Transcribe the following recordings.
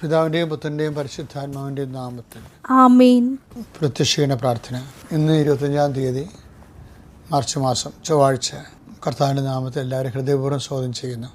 പിതാവിൻ്റെയും പുത്രൻ്റെയും പരിശുദ്ധാത്മാവിൻ്റെയും നാമത്തിൽ ആമേൻ. പ്രത്യക്ഷീണ പ്രാർത്ഥന. ഇന്ന് 25-ാം തീയതി മാർച്ച് മാസം ചൊവ്വാഴ്ച. കർത്താവിൻ്റെ നാമത്തിൽ എല്ലാവരും ഹൃദയപൂർവ്വം സ്വാഗതം ചെയ്യുന്നു.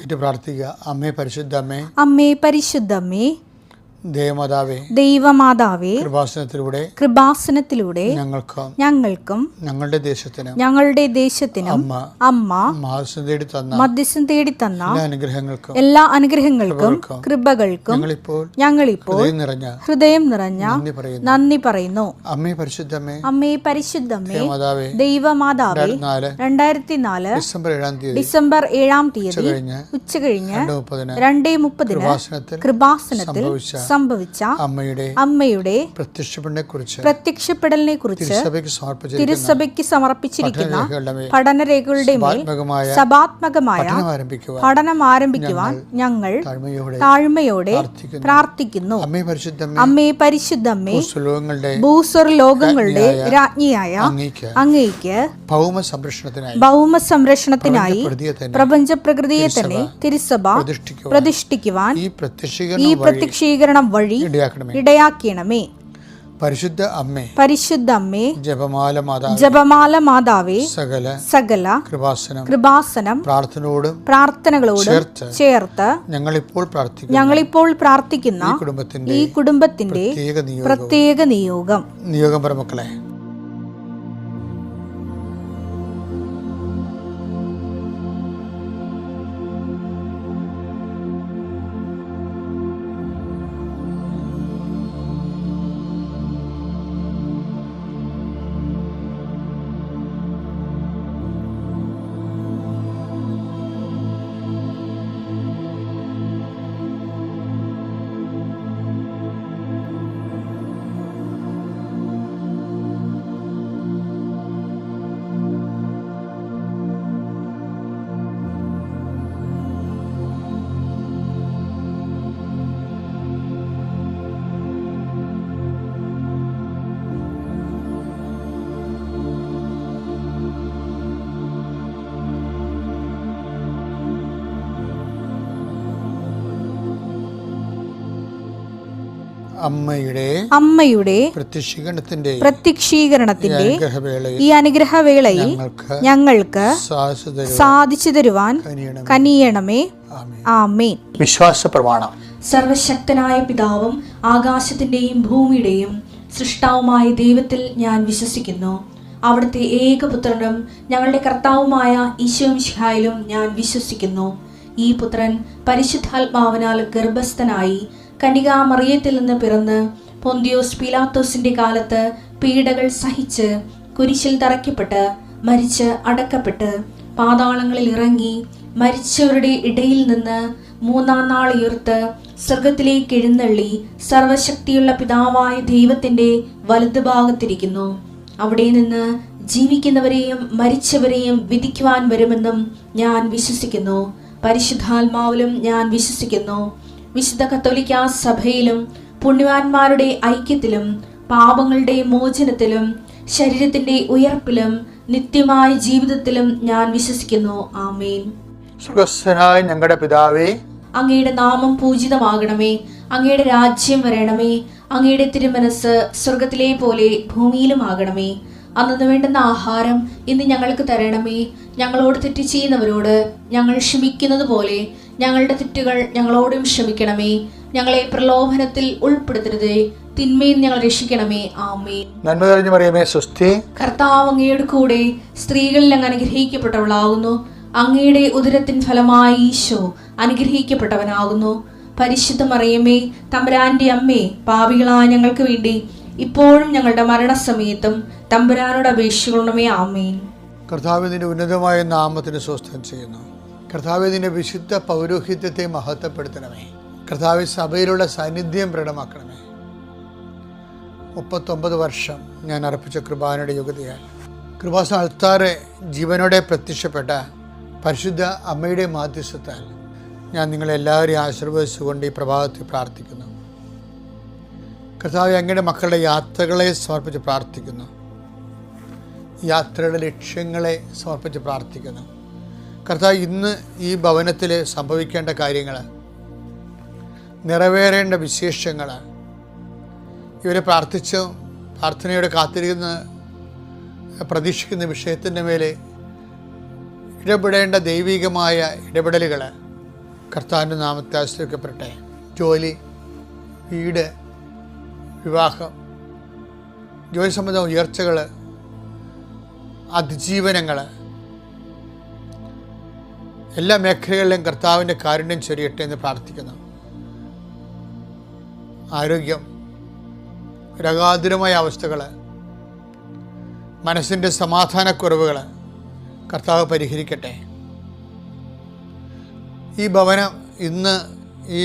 ഏറ്റു പ്രാർത്ഥിക്കുക. അമ്മേ പരിശുദ്ധ അമ്മേ, അമ്മേ പരിശുദ്ധമ്മേ, ദേവമാതാവേ, ദൈവമാതാവേ, കൃപാസനത്തിലൂടെ ഞങ്ങൾക്കും ഞങ്ങളുടെ ദേശത്തിനും അമ്മ മധ്യസ്ഥം തേടി തന്ന എല്ലാ അനുഗ്രഹങ്ങൾക്കും കൃപകൾക്കും ഞങ്ങളിപ്പോൾ ഹൃദയം നിറഞ്ഞ നന്ദി പറയുന്നു. അമ്മേ പരിശുദ്ധമ്മേ, അമ്മേ പരിശുദ്ധമ്മേ, ദൈവമാതാവേ, 2004 ഡിസംബർ 7-ാം തീയതി ഉച്ചകഴിഞ്ഞ് 2:30 കൃപാസനത്തിൽ സംഭവിച്ച അമ്മയുടെ പ്രത്യക്ഷപ്പെടലിനെ കുറിച്ച് തിരുസഭയ്ക്ക് സമർപ്പിച്ചിരിക്കുന്ന പഠനരേഖകളുടെ മേൽ സഭാത്മകമായ പഠനം ആരംഭിക്കുവാൻ ഞങ്ങൾ താഴ്മയോടെ പ്രാർത്ഥിക്കുന്നു. അമ്മേ പരിശുദ്ധമ്മേ, ഭൂസ്വർലോകങ്ങളുടെ രാജ്ഞിയായ അങ്ങേയ്ക്ക് ഭൗമ സംരക്ഷണത്തിനായി പ്രപഞ്ച പ്രകൃതിയെ തന്നെ തിരുസഭ പ്രതിഷ്ഠിക്കുവാൻ ഈ പ്രത്യക്ഷീകരണം വഴി ഇടയാക്കണമേ. പരിശുദ്ധ അമ്മേ, ജപമാല മാതാവേ, സകല കൃപാസനം പ്രാർത്ഥനകളോടും ചേർത്ത് ഞങ്ങളിപ്പോൾ പ്രാർത്ഥിക്കുന്ന ഈ കുടുംബത്തിന്റെ പ്രത്യേക നിയോഗം. പരമക്കളെ, അമ്മയുടെ പ്രത്യക്ഷീകരണത്തിന്റെ ഈ അനുഗ്രഹവേളയിൽ ഞങ്ങൾക്ക് സാധിച്ചു തരുവാൻ കനിയണമേ. ആമേൻ. വിശ്വാസ പ്രമാണം. സർവശക്തനായ പിതാവും ആകാശത്തിന്റെയും ഭൂമിയുടെയും സൃഷ്ടാവുമായ ദൈവത്തിൽ ഞാൻ വിശ്വസിക്കുന്നു. അവിടുത്തെ ഏകപുത്രനും ഞങ്ങളുടെ കർത്താവുമായ ഈശോമിശിഹായിലും ഞാൻ വിശ്വസിക്കുന്നു. ഈ പുത്രൻ പരിശുദ്ധാത്മാവിനാൽ ഗർഭസ്ഥനായി കന്യകാമറിയത്തിൽ നിന്ന് പിറന്ന് പൊന്തിയോസ് പീലാത്തോസിന്റെ കാലത്ത് പീഡകൾ സഹിച്ച് കുരിശിൽ തറയ്ക്കപ്പെട്ട് മരിച്ച് അടക്കപ്പെട്ട് പാതാളങ്ങളിൽ ഇറങ്ങി മരിച്ചവരുടെ ഇടയിൽ നിന്ന് 3-ാം നാൾ ഉയർത്ത് സ്വർഗത്തിലേക്ക് എഴുന്നള്ളി സർവശക്തിയുള്ള പിതാവായ ദൈവത്തിന്റെ വലതുഭാഗത്തിരിക്കുന്നു. അവിടെ നിന്ന് ജീവിക്കുന്നവരെയും മരിച്ചവരെയും വിധിക്കുവാൻ വരുമെന്നും ഞാൻ വിശ്വസിക്കുന്നു. പരിശുദ്ധാത്മാവിലും ഞാൻ വിശ്വസിക്കുന്നു. വിശുദ്ധ കത്തോലിക്കാ സഭയിലും പുണ്യവാന്മാരുടെ ഐക്യത്തിലും പാപങ്ങളുടെ മോചനത്തിലും ശരീരത്തിന്റെ ഉയർപ്പിലും നിത്യമായ ജീവിതത്തിലും ഞാൻ വിശ്വസിക്കുന്നു. ആമേൻ. സ്വർഗ്ഗസ്ഥനായ ഞങ്ങളുടെ പിതാവേ, അങ്ങയുടെ നാമം പൂജിതമാകണമേ. അങ്ങയുടെ രാജ്യം വരണമേ. അങ്ങയുടെ തിരുമനസ് സ്വർഗത്തിലെ പോലെ ഭൂമിയിലും ആകണമേ. അന്നു വേണ്ടുന്ന ആഹാരം ഇന്ന് ഞങ്ങൾക്ക് തരണമേ. ഞങ്ങളോട് തെറ്റ് ചെയ്യുന്നവരോട് ഞങ്ങൾ ക്ഷമിക്കുന്നത് പോലെ ഞങ്ങളുടെ തെറ്റുകൾ ഞങ്ങളോടും ക്ഷമിക്കണമേ. ഞങ്ങളെ പ്രലോഭനത്തിൽ ഉൾപ്പെടുത്തരുതേ, തിന്മയിൽ ഞങ്ങൾ രക്ഷിക്കണമേ. ആമേൻ. നന്മ നിറഞ്ഞ മറിയമേ, സ്വസ്തി. കർത്താവ് അങ്ങയുടെ കൂടെ സ്ത്രീകളിൽ അങ്ങ് അനുഗ്രഹിക്കപ്പെട്ടവളാകുന്നു. അങ്ങയുടെ ഉദരത്തിൻ ഫലമായി ഈശോ അനുഗ്രഹിക്കപ്പെട്ടവനാകുന്നു. പരിശുദ്ധ മറിയമേ, തമ്പുരാന്റെ അമ്മേ, പാപികളായ ഞങ്ങൾക്ക് വേണ്ടി ഇപ്പോഴും ഞങ്ങളുടെ മരണസമയത്തും തമ്പുരാനോട് അപേക്ഷിക്കണമേ. ആമേൻ. കർത്താവിന്റെ ഉന്നതമായ നാമത്തിന് സ്വസ്ഥം ചെയ്യുന്നു. കർത്താവിന്റെ വിശുദ്ധ പൗരോഹിത്യത്തെ മഹത്വപ്പെടുത്തണമേ. കർത്താവ് സഭയിലുള്ള സാന്നിധ്യം പ്രകടമാക്കണമേ. 39 വർഷം ഞാൻ അർപ്പിച്ച കൃപാനയുടെ യോഗ്യതയാൽ കൃപാസന അൾത്താറെ ജീവനോടെ പ്രത്യക്ഷപ്പെട്ട പരിശുദ്ധ അമ്മയുടെ മാധ്യസ്ഥത്താൽ ഞാൻ നിങ്ങളെല്ലാവരെയും ആശീർവദിച്ചുകൊണ്ട് ഈ പ്രഭാതത്തിൽ പ്രാർത്ഥിക്കുന്നു. കർത്താവ് അങ്ങയുടെ മക്കളുടെ യാത്രകളെ സമർപ്പിച്ച് പ്രാർത്ഥിക്കുന്നു. യാത്രയുടെ ലക്ഷ്യങ്ങളെ സമർപ്പിച്ച് പ്രാർത്ഥിക്കുന്നു. കർത്താവ്, ഇന്ന് ഈ ഭവനത്തിൽ സംഭവിക്കേണ്ട കാര്യങ്ങൾ നിറവേറേണ്ട വിശേഷങ്ങൾ, ഇവരെ പ്രാർത്ഥനയോടെ കാത്തിരിക്കുന്ന പ്രതീക്ഷിക്കുന്ന വിഷയത്തിൻ്റെ മേലെ ഇടപെടേണ്ട ദൈവികമായ ഇടപെടലുകൾ കർത്താവിൻ്റെ നാമത്തെ ആശ്രയിക്കപ്പെടട്ടെ. ജോലി, വീട്, വിവാഹം, ജോലി സംബന്ധ ഉയർച്ചകൾ, അതിജീവനങ്ങൾ, എല്ലാ മേഖലകളിലും കർത്താവിൻ്റെ കാരുണ്യം ചൊരിയട്ടെ എന്ന് പ്രാർത്ഥിക്കുന്നു. ആരോഗ്യം, രോഗാതുരമായ അവസ്ഥകൾ, മനസ്സിൻ്റെ സമാധാനക്കുറവുകൾ കർത്താവ് പരിഹരിക്കട്ടെ. ഈ ഭവനം ഇന്ന് ഈ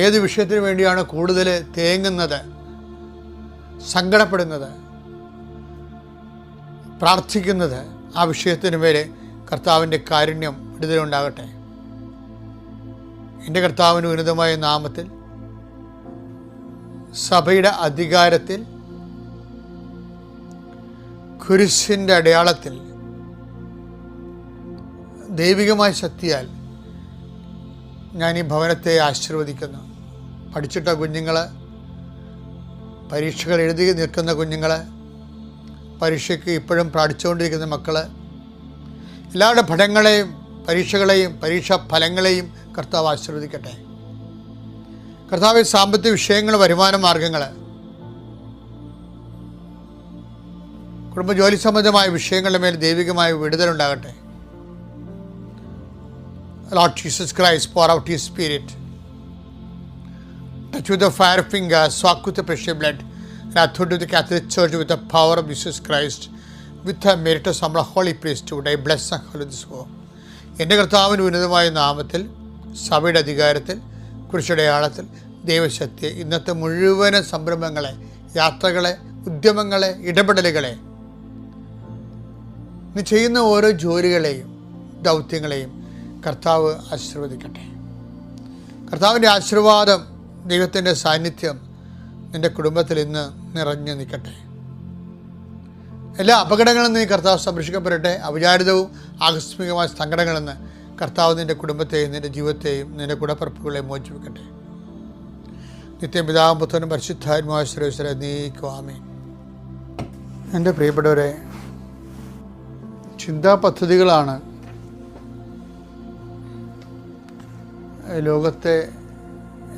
ഏത് വിഷയത്തിന് വേണ്ടിയാണ് കൂടുതൽ തേങ്ങുന്നത്, സങ്കടപ്പെടുന്നത്, പ്രാർത്ഥിക്കുന്നത്, ആ വിഷയത്തിന് മേലെ കർത്താവിൻ്റെ കാരുണ്യം വിടുതലുണ്ടാകട്ടെ. എൻ്റെ കർത്താവിന് ഉന്നതമായ നാമത്തിൽ, സഭയുടെ അധികാരത്തിൽ, കുരിശിൻ്റെ അടയാളത്തിൽ, ദൈവികമായ ശക്തിയാൽ ഞാൻ ഈ ഭവനത്തെ ആശീർവദിക്കുന്നു. പഠിച്ചിട്ട കുഞ്ഞുങ്ങൾ, പരീക്ഷകൾ എഴുതി നിൽക്കുന്ന കുഞ്ഞുങ്ങൾ, പരീക്ഷയ്ക്ക് ഇപ്പോഴും പഠിച്ചുകൊണ്ടിരിക്കുന്ന മക്കൾ, എല്ലാവരുടെ പഠനങ്ങളെയും പരീക്ഷകളെയും പരീക്ഷാ ഫലങ്ങളെയും കർത്താവ് ആശീർവദിക്കട്ടെ. കർത്താവ് സാമ്പത്തിക വിഷയങ്ങൾ, വരുമാന മാർഗങ്ങൾ, കുടുംബജോലി സംബന്ധമായ വിഷയങ്ങളുടെ മേൽ ദൈവികമായ വിടുതലുണ്ടാകട്ടെ. Lord Jesus Christ, pour out His Spirit. Touch with the fire finger, soak with the precious blood, and authority of the Catholic Church with the power of Jesus Christ, with the merit of some holy priesthood, I bless and hallow this home. എൻ്റെ കർത്താവിൻ്റെ ഉന്നതമായ നാമത്തിൽ, സഭയുടെ അധികാരത്തിൽ, കുരിശടയാളത്തിൽ, ദൈവശക്തി ഇന്നത്തെ മുഴുവൻ സംരംഭങ്ങളെ, യാത്രകളെ, ഉദ്യമങ്ങളെ, ഇടപെടലുകളെ, നീ ചെയ്യുന്ന ഓരോ ജോലികളെയും ദൗത്യങ്ങളെയും കർത്താവ് ആശീർവദിക്കട്ടെ. കർത്താവിൻ്റെ ആശീർവാദം, ദൈവത്തിൻ്റെ സാന്നിധ്യം നിൻ്റെ കുടുംബത്തിൽ ഇന്ന് നിറഞ്ഞു നിൽക്കട്ടെ. എല്ലാ അപകടങ്ങളിൽ നിന്ന് കർത്താവ് സംരക്ഷിക്കപ്പെടട്ടെ. അവിചാരിതവും ആകസ്മികമായ സങ്കടങ്ങളിൽ നിന്ന് കർത്താവ് നിൻ്റെ കുടുംബത്തെയും നിൻ്റെ ജീവിതത്തെയും നിൻ്റെ ഗുണപ്പറപ്പുകളെയും മോചിപ്പിക്കട്ടെ. നിത്യം പിതാവും പുത്രനും പരിശുദ്ധാത്മാവുമായ സർവ്വേശ്വരൻ എന്നേക്കും ആമേൻ. എൻ്റെ പ്രിയപ്പെട്ടവരെ, ചിന്താ പദ്ധതികളാണ് ലോകത്തെ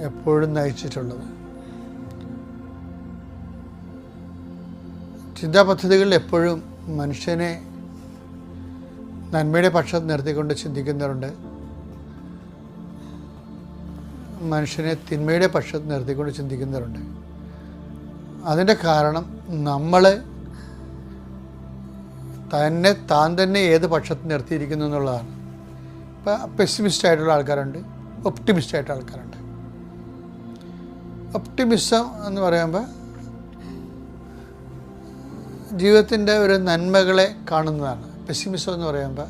എപ്പോഴും നയിച്ചിട്ടുള്ളത്. ചിന്താ പദ്ധതികളിൽ എപ്പോഴും മനുഷ്യനെ നന്മയുടെ പക്ഷത്ത് നിർത്തിക്കൊണ്ട് ചിന്തിക്കുന്നവരുണ്ട്, മനുഷ്യനെ തിന്മയുടെ പക്ഷത്ത് നിർത്തിക്കൊണ്ട് ചിന്തിക്കുന്നവരുണ്ട്. അതിൻ്റെ കാരണം നമ്മൾ താൻ തന്നെ ഏത് പക്ഷത്ത് നിർത്തിയിരിക്കുന്നു എന്നുള്ളതാണ്. ഇപ്പം പെസിമിസ്റ്റ് ആയിട്ടുള്ള ആൾക്കാരുണ്ട്, ഒപ്റ്റിമിസ്റ്റ് ആയിട്ടുള്ള ആൾക്കാരുണ്ട്. ഒപ്റ്റിമിസം എന്ന് പറയുമ്പോൾ ജീവിതത്തിൻ്റെ ഒരു നന്മകളെ കാണുന്നതാണ്. പെസിമിസം എന്ന് പറയുമ്പോൾ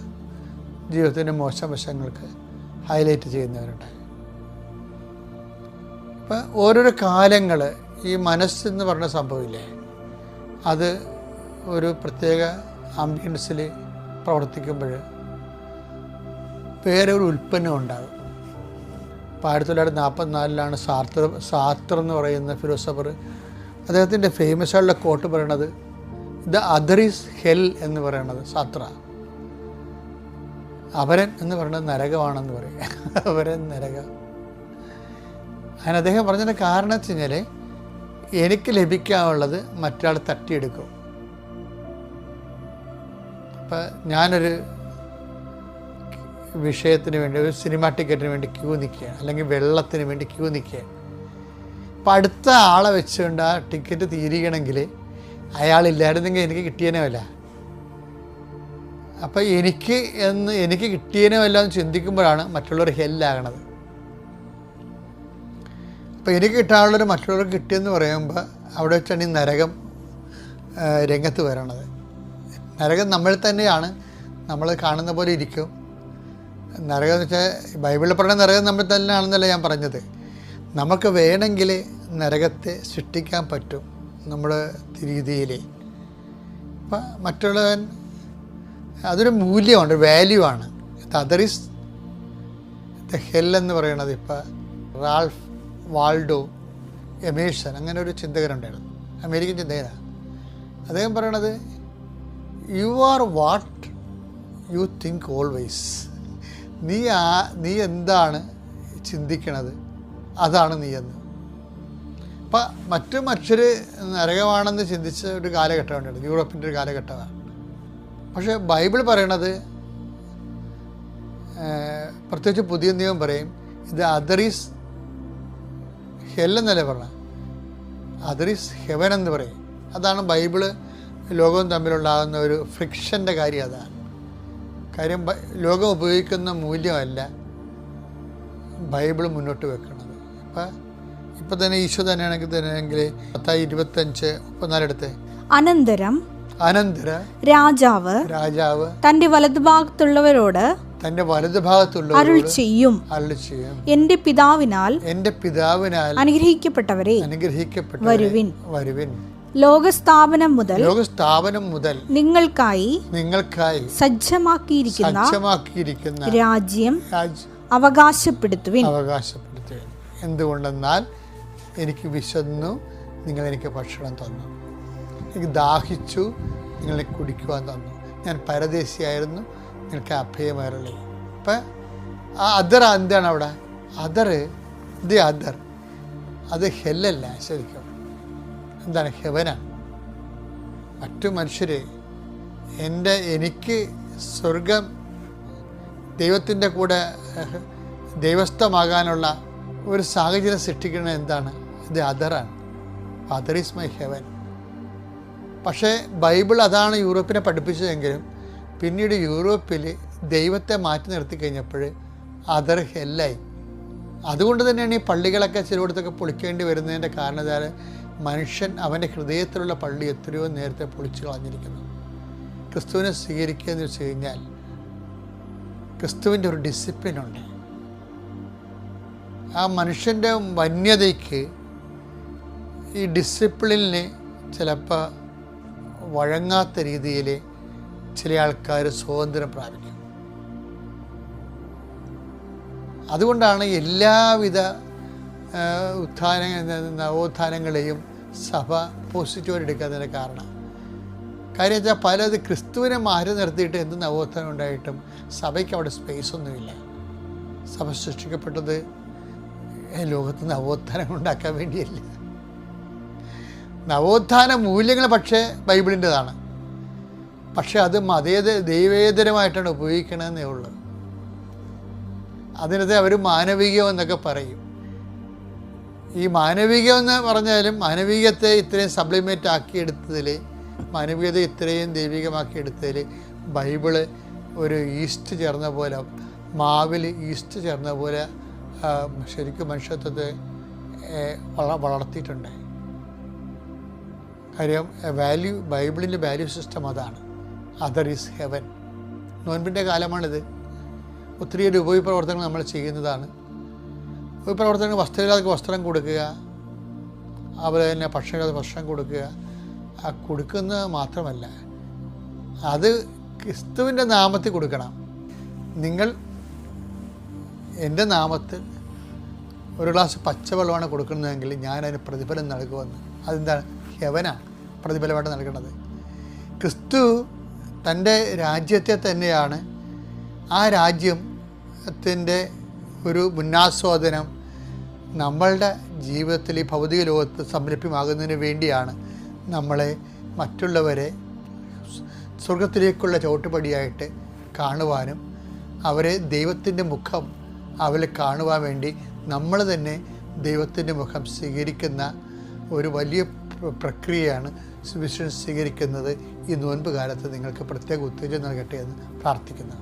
ജീവിതത്തിൻ്റെ മോശം വശങ്ങൾക്ക് ഹൈലൈറ്റ് ചെയ്യുന്നവരുണ്ട്. ഇപ്പം ഓരോരോ കാലങ്ങൾ, ഈ മനസ്സെന്ന് പറഞ്ഞ സംഭവമില്ലേ, അത് ഒരു പ്രത്യേക ആംബിയൻസിൽ പ്രവർത്തിക്കുമ്പോൾ വേറെ ഒരു ഉൽപ്പന്നം ഉണ്ടാകും. ഇപ്പോൾ 1944 സാർത്തർ എന്ന് പറയുന്ന ഫിലോസഫർ, അദ്ദേഹത്തിൻ്റെ ഫേമസ് ആയിട്ടുള്ള കോട്ട് പറയണത് ദ അതർ ഈസ് ഹെൽ എന്ന് പറയണത് സാത്ര. അവരൻ എന്ന് പറയുന്നത് നരകമാണെന്ന് പറയും. അവരൻ നരകം. അതിന് അദ്ദേഹം പറഞ്ഞതിൻ്റെ കാരണം വെച്ച് കഴിഞ്ഞാൽ, എനിക്ക് ലഭിക്കാനുള്ളത് മറ്റൊരാൾ തട്ടിയെടുക്കും. അപ്പം ഞാനൊരു വിഷയത്തിന് വേണ്ടി, ഒരു സിനിമ ടിക്കറ്റിന് വേണ്ടി ക്യൂ നിൽക്കുകയാണ്, അല്ലെങ്കിൽ വെള്ളത്തിന് വേണ്ടി ക്യൂ നിൽക്കുകയാണ്. അപ്പം അടുത്ത ആളെ വെച്ചുകൊണ്ട് ആ ടിക്കറ്റ് തീരുകയാണെങ്കിൽ അയാളില്ലായിരുന്നെങ്കിൽ എനിക്ക് കിട്ടിയനമല്ല. അപ്പം എനിക്ക് കിട്ടിയനമല്ല എന്ന് ചിന്തിക്കുമ്പോഴാണ് മറ്റുള്ളവർ ഹെല്ലാകണത്. അപ്പം എനിക്ക് കിട്ടാനുള്ളൊരു മറ്റുള്ളവർക്ക് കിട്ടിയെന്ന് പറയുമ്പോൾ അവിടെ വെച്ചാണ് ഈ നരകം രംഗത്ത് വരണത്. നരകം നമ്മൾ തന്നെയാണ്, നമ്മൾ കാണുന്ന പോലെ ഇരിക്കും. നരകം എന്ന് വെച്ചാൽ ബൈബിളിൽ പറയുന്ന നരകം നമ്മൾ തന്നെയാണെന്നല്ല ഞാൻ പറഞ്ഞത്. നമുക്ക് വേണമെങ്കിൽ നരകത്തെ സൃഷ്ടിക്കാൻ പറ്റും നമ്മുടെ രീതിയിൽ. അപ്പം മറ്റുള്ളവൻ അതൊരു മൂല്യമാണ്, വാല്യൂ ആണ്. അതർ ഈസ് ദ ഹെൽ എന്ന് പറയണത്. ഇപ്പം റാൾഫ് വാൾഡോ എമേഴ്സൺ, അങ്ങനെ ഒരു ചിന്തകനുണ്ടായിരുന്നു, അമേരിക്കൻ ചിന്തകനാണ്. അദ്ദേഹം പറയണത്, you are what you think always. നീ എന്താണ് ചിന്തിക്കണത് അതാണ് നീ എന്ന്. അപ്പം മറ്റു മനുഷ്യർ നരകമാണെന്ന് ചിന്തിച്ച ഒരു കാലഘട്ടം ഉണ്ടായിരുന്നു, യൂറോപ്പിൻ്റെ ഒരു കാലഘട്ടമാണ്. പക്ഷേ ബൈബിൾ പറയണത്, പ്രത്യേകിച്ച് പുതിയ നിയമം പറയും, ഇത് അതർ ഈസ് ഹെൽ എന്നല്ലേ പറഞ്ഞത്, അതർ ഈസ് ഹെവൻ എന്ന് പറയും. അതാണ് ബൈബിള് ലോകവും തമ്മിലുണ്ടാകുന്ന ഒരു ഫ്രിക്ഷൻ്റെ കാര്യം. അതാണ് കാര്യം. ലോകം ഉപയോഗിക്കുന്ന മൂല്യമല്ല ബൈബിൾ മുന്നോട്ട് വെക്കുന്നത്. ഇപ്പം തന്നെ ഈശോ തന്നെയാണെങ്കിൽ 25:34 എടുത്ത്, അനന്തരം രാജാവ് തന്റെ വലതുഭാഗത്തുള്ളവരോട് അരുൾ ചെയ്യും, എന്റെ പിതാവിനാൽ അനുഗ്രഹിക്കപ്പെട്ടവരെ വരുവിൻ. ലോകസ്ഥാപനം മുതൽ നിങ്ങൾക്കായി സജ്ജമാക്കിയിരിക്കുന്ന രാജ്യം അവകാശപ്പെടുത്തുവിൻ. എന്തുകൊണ്ടെന്നാൽ എനിക്ക് വിശന്നു, നിങ്ങൾ എനിക്ക് ഭക്ഷണം തന്നു. എനിക്ക് ദാഹിച്ചു, നിങ്ങളെ കുടിക്കുവാൻ തന്നു. ഞാൻ പരദേശിയായിരുന്നു, നിങ്ങൾക്ക് അഭയമരളി. ഇപ്പം ആ അതർ എന്താണ് അവിടെ? അതർ അത് ഹെല്ലല്ല, ശരിക്കും എന്താണ്? ഹെവനാണ്. മറ്റു മനുഷ്യർ എനിക്ക് സ്വർഗം ദൈവത്തിൻ്റെ കൂടെ ദൈവസ്ഥമാകാനുള്ള ഒരു സാഹചര്യം സൃഷ്ടിക്കുന്നത് എന്താണ്? ഇത് അതറാണ്. Other is my heaven. പക്ഷേ ബൈബിൾ അതാണ് യൂറോപ്പിനെ പഠിപ്പിച്ചതെങ്കിലും പിന്നീട് യൂറോപ്പിൽ ദൈവത്തെ മാറ്റി നിർത്തി കഴിഞ്ഞപ്പോൾ അതർ ഹെല്ലായി. അതുകൊണ്ട് തന്നെയാണ് ഈ പള്ളികളൊക്കെ ചിലയിടത്തൊക്കെ പൊളിക്കേണ്ടി വരുന്നതിൻ്റെ കാരണം. മനുഷ്യൻ അവൻ്റെ ഹൃദയത്തിലുള്ള പള്ളി എത്രയോ നേരത്തെ പൊളിച്ചു കളഞ്ഞിരിക്കുന്നു. ക്രിസ്തുവിനെ സ്വീകരിക്കുക എന്ന് വെച്ച് കഴിഞ്ഞാൽ ക്രിസ്തുവിൻ്റെ ഒരു ഡിസിപ്ലിനുണ്ട്. ആ മനുഷ്യൻ്റെ വന്യതയ്ക്ക് ഈ ഡിസിപ്ലിന് ചിലപ്പോൾ വഴങ്ങാത്ത രീതിയിൽ ചില ആൾക്കാർ സ്വാതന്ത്ര്യം പ്രാപിക്കും. അതുകൊണ്ടാണ് എല്ലാവിധ നവോത്ഥാനങ്ങളെയും സഭ പോസിറ്റീവായിട്ട് എടുക്കാത്തതിൻ്റെ കാരണം. കാര്യം വെച്ചാൽ പലത് ക്രിസ്തുവിനെ മാറി നിർത്തിയിട്ട് എന്ത് നവോത്ഥാനം ഉണ്ടായിട്ടും സഭയ്ക്ക് അവിടെ സ്പേസൊന്നുമില്ല. സഭ സൃഷ്ടിക്കപ്പെട്ടത് ലോകത്ത് നവോത്ഥാനം ഉണ്ടാക്കാൻ വേണ്ടിയല്ല. നവോത്ഥാന മൂല്യങ്ങൾ പക്ഷേ ബൈബിളിൻ്റെതാണ്. പക്ഷെ അത് ദൈവേതരമായിട്ടാണ് ഉപയോഗിക്കണമെന്നേ ഉള്ളൂ. അതിനകത്ത് അവർ മാനവികം എന്നൊക്കെ പറയും. ഈ മാനവികം എന്ന് പറഞ്ഞാലും മാനവികത്തെ ഇത്രയും സബ്ലിമേറ്റ് ആക്കിയെടുത്തതിൽ, മാനവികത ഇത്രയും ദൈവികമാക്കിയെടുത്തതിൽ ബൈബിള് ഒരു ഈസ്റ്റ് ചേർന്ന പോലെ, മാവിൽ ഈസ്റ്റ് ചേർന്ന പോലെ ശരിക്കും മനുഷ്യത്വത്തെ വളർത്തിയിട്ടുണ്ട്. കാര്യം ബൈബിളിൻ്റെ വാല്യൂ സിസ്റ്റം അതാണ്. Other is heaven. നോൻപിൻ്റെ കാലമാണിത്. ഒത്തിരിയേറെ ഉപയോഗപ്രവർത്തനങ്ങൾ നമ്മൾ ചെയ്യുന്നതാണ്. ഉപയോഗപ്രവർത്തനങ്ങൾ വസ്ത്രമില്ലാതെ വസ്ത്രം കൊടുക്കുക, അതുപോലെ തന്നെ ഭക്ഷണമില്ലാതെ ഭക്ഷണം കൊടുക്കുക. ആ കൊടുക്കുന്നത് മാത്രമല്ല, അത് ക്രിസ്തുവിൻ്റെ നാമത്തിൽ കൊടുക്കണം. നിങ്ങൾ എൻ്റെ നാമത്തിൽ ഒരു ഗ്ലാസ് പച്ചവെള്ളമാണ് കൊടുക്കുന്നതെങ്കിൽ ഞാൻ അതിന് പ്രതിഫലം നൽകുമെന്ന്. അതെന്താണ്? ഹെവനാണ് പ്രതിഫലമായിട്ട് നൽകുന്നത്. ക്രിസ്തു തൻ്റെ രാജ്യത്തെ തന്നെയാണ്, ആ രാജ്യത്തിൻ്റെ ഒരു മുന്നാസ്വാദനം നമ്മളുടെ ജീവിതത്തിൽ ഈ ഭൗതിക ലോകത്ത് സംരംഭ്യമാകുന്നതിന് വേണ്ടിയാണ് നമ്മളെ മറ്റുള്ളവരെ സ്വർഗത്തിലേക്കുള്ള ചവിട്ടുപടിയായിട്ട് കാണുവാനും അവരെ ദൈവത്തിൻ്റെ മുഖം അവരെ കാണുവാൻ വേണ്ടി നമ്മൾ തന്നെ ദൈവത്തിൻ്റെ മുഖം സ്വീകരിക്കുന്ന ഒരു വലിയ പ്രക്രിയയാണ് സുവിശേഷം സ്വീകരിക്കുന്നത്. ഈ നോൻപ് കാലത്ത് നിങ്ങൾക്ക് പ്രത്യേക ഉത്തേജനം നൽകട്ടെ എന്ന് പ്രാർത്ഥിക്കുന്നു.